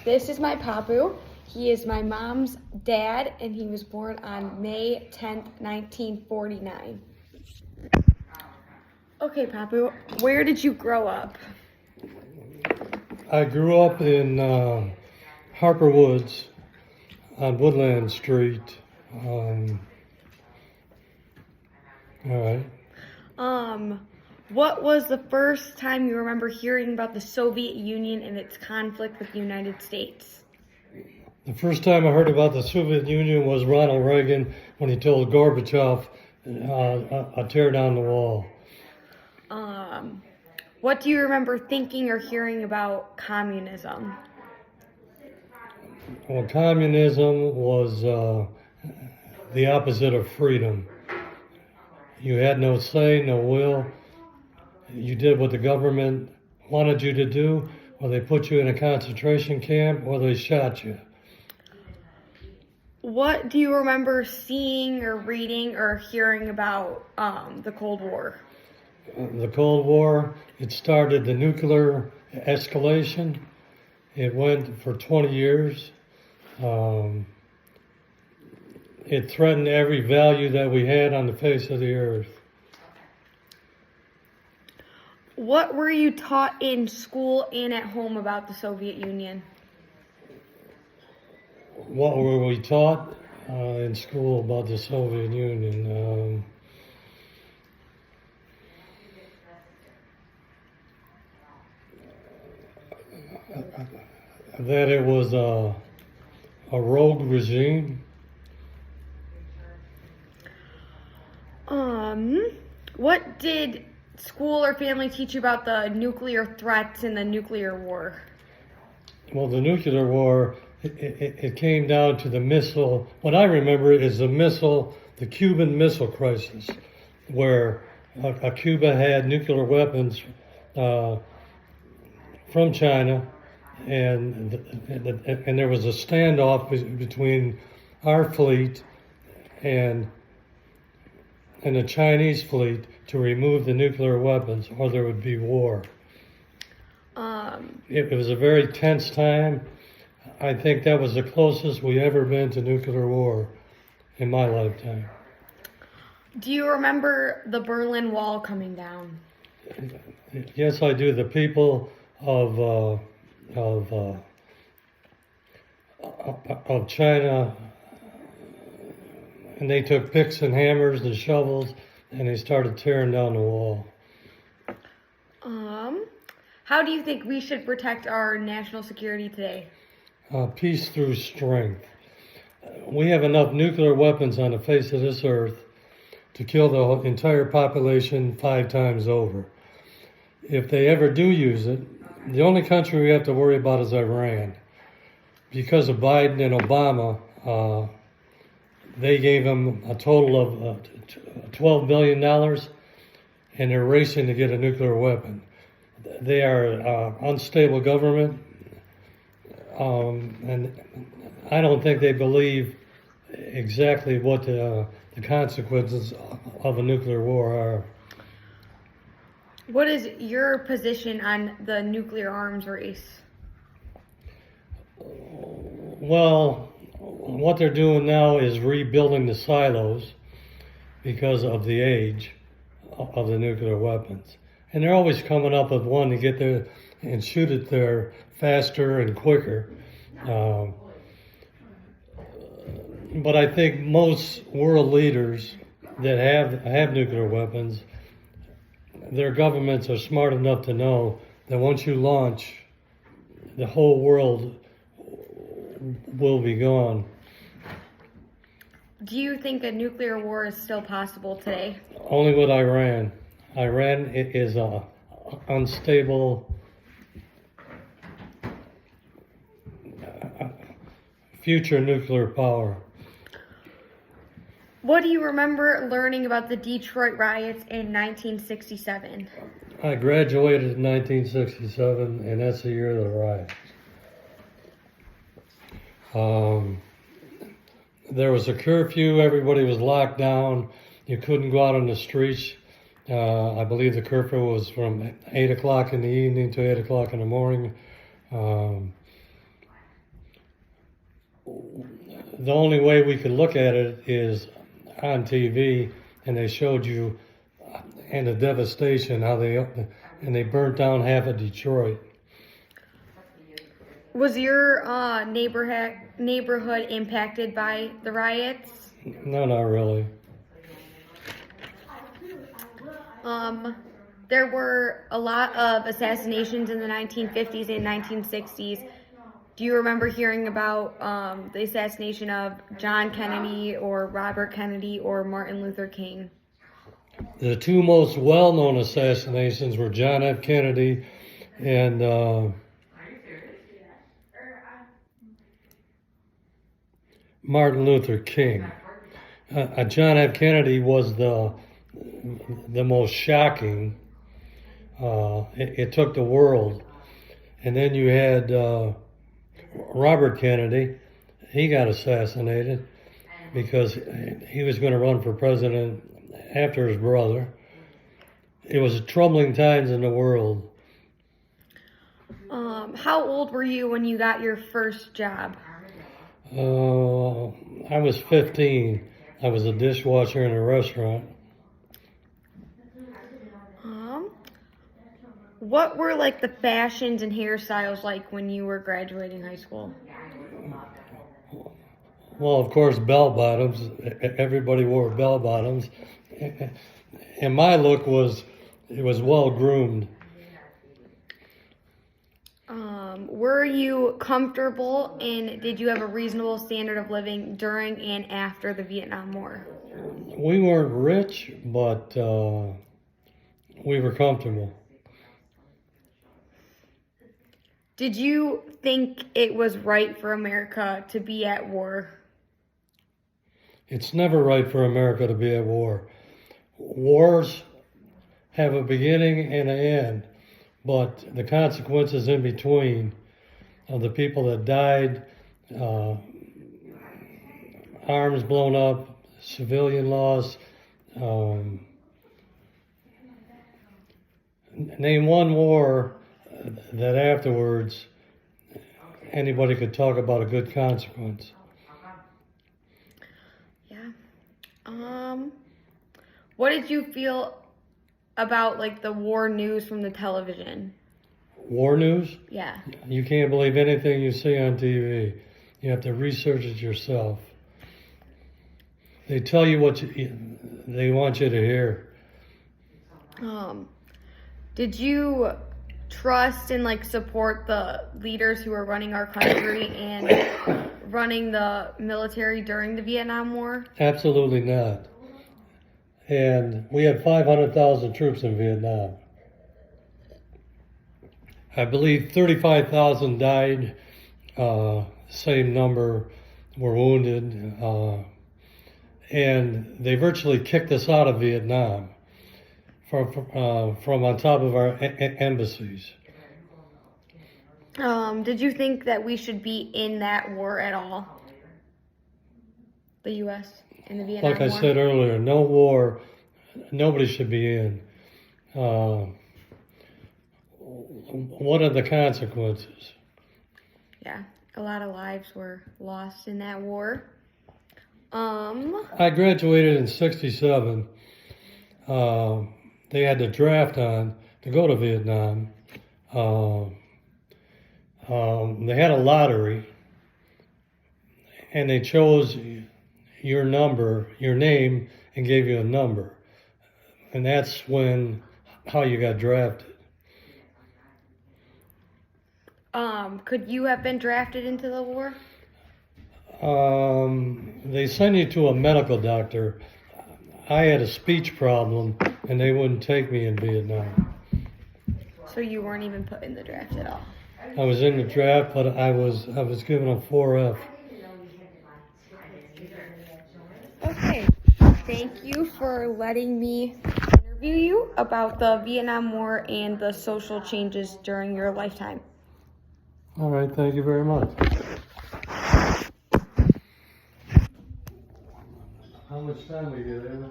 This is my papu. He is my mom's dad, and he was born on May 10th, 1949. Okay, papu, where did you grow up? I grew up in Harper Woods on Woodland Street. All right. What was the first time you remember hearing about the Soviet Union and its conflict with the United States? The first time I heard about the Soviet Union was Ronald Reagan when he told Gorbachev, tear down the wall. What do you remember thinking or hearing about communism? Well, communism was the opposite of freedom. You had no say, no will. You did what the government wanted you to do, or they put you in a concentration camp, or they shot you. What do you remember seeing or reading or hearing about the Cold War? The Cold War, it started the nuclear escalation. It went for 20 years. It threatened every value that we had on the face of the earth. What were you taught in school and at home about the Soviet Union? What were we taught in school about the Soviet Union? That it was a rogue regime. What did school or family teach you about the nuclear threats and the nuclear war? Well, the nuclear war, it came down to the missile. What I remember is the Cuban Missile Crisis, where Cuba had nuclear weapons from China, and there was a standoff between our fleet and the Chinese fleet to remove the nuclear weapons, or there would be war. It was a very tense time. I think that was the closest we ever been to nuclear war in my lifetime. Do you remember the Berlin Wall coming down? Yes, I do. The people of China, and they took picks and hammers and shovels, and they started tearing down the wall. How do you think we should protect our national security today? Peace through strength. We have enough nuclear weapons on the face of this earth to kill the entire population 5 times over. If they ever do use it, the only country we have to worry about is Iran. Because of Biden and Obama, they gave them a total of $12 billion, and they're racing to get a nuclear weapon. They are unstable government, and I don't think they believe exactly what the consequences of a nuclear war are. What is your position on the nuclear arms race? Well, what they're doing now is rebuilding the silos because of the age of the nuclear weapons. And they're always coming up with one to get there and shoot it there faster and quicker. But I think most world leaders that have nuclear weapons, their governments are smart enough to know that once you launch, the whole world will be gone. Do you think a nuclear war is still possible today? Only with Iran. Iran is a unstable future nuclear power. What do you remember learning about the Detroit riots in 1967? I graduated in 1967, and that's the year of the riots. There was a curfew. Everybody was locked down. You couldn't go out on the streets. I believe the curfew was from 8 o'clock in the evening to 8 o'clock in the morning. the only way we could look at it is on TV, and they showed you and the devastation how they burnt down half of Detroit. Was your neighborhood impacted by the riots? No, not really. There were a lot of assassinations in the 1950s and 1960s. Do you remember hearing about the assassination of John Kennedy or Robert Kennedy or Martin Luther King? The two most well-known assassinations were John F. Kennedy and Martin Luther King. John F. Kennedy was the most shocking. It took the world. And then you had Robert Kennedy. He got assassinated because he was going to run for president after his brother. It was troubling times in the world. How old were you when you got your first job? I was 15. I was a dishwasher in a restaurant. What were like the fashions and hairstyles like when you were graduating high school? Well, of course, bell bottoms. Everybody wore bell bottoms, and my look was well groomed. Were you comfortable and did you have a reasonable standard of living during and after the Vietnam War? We weren't rich, but we were comfortable. Did you think it was right for America to be at war? It's never right for America to be at war. Wars have a beginning and an end, but the consequences in between of the people that died, arms blown up, civilian loss. Name one war that afterwards anybody could talk about a good consequence. Yeah. What did you feel about like the war news from the television? War news? Yeah. You can't believe anything you see on TV. You have to research it yourself. They tell you what they want you to hear. Did you trust and like support the leaders who are running our country and running the military during the Vietnam War? Absolutely not. And we had 500,000 troops in Vietnam. I believe 35,000 died. Same number were wounded. And they virtually kicked us out of Vietnam from on top of our embassies. Did you think that we should be in that war at all? The U.S. in the Vietnam War? Like I said earlier, no war, nobody should be in. What are the consequences? Yeah, a lot of lives were lost in that war. I graduated in '67. They had the draft on to go to Vietnam. They had a lottery, and they chose your number, your name, and gave you a number. And that's how you got drafted. Could you have been drafted into the war? They send you to a medical doctor. I had a speech problem, and they wouldn't take me in Vietnam. So you weren't even put in the draft at all? I was in the draft, but I was given a 4F. Okay. Thank you for letting me interview you about the Vietnam War and the social changes during your lifetime. All right, thank you very much. How much time we get, Anna?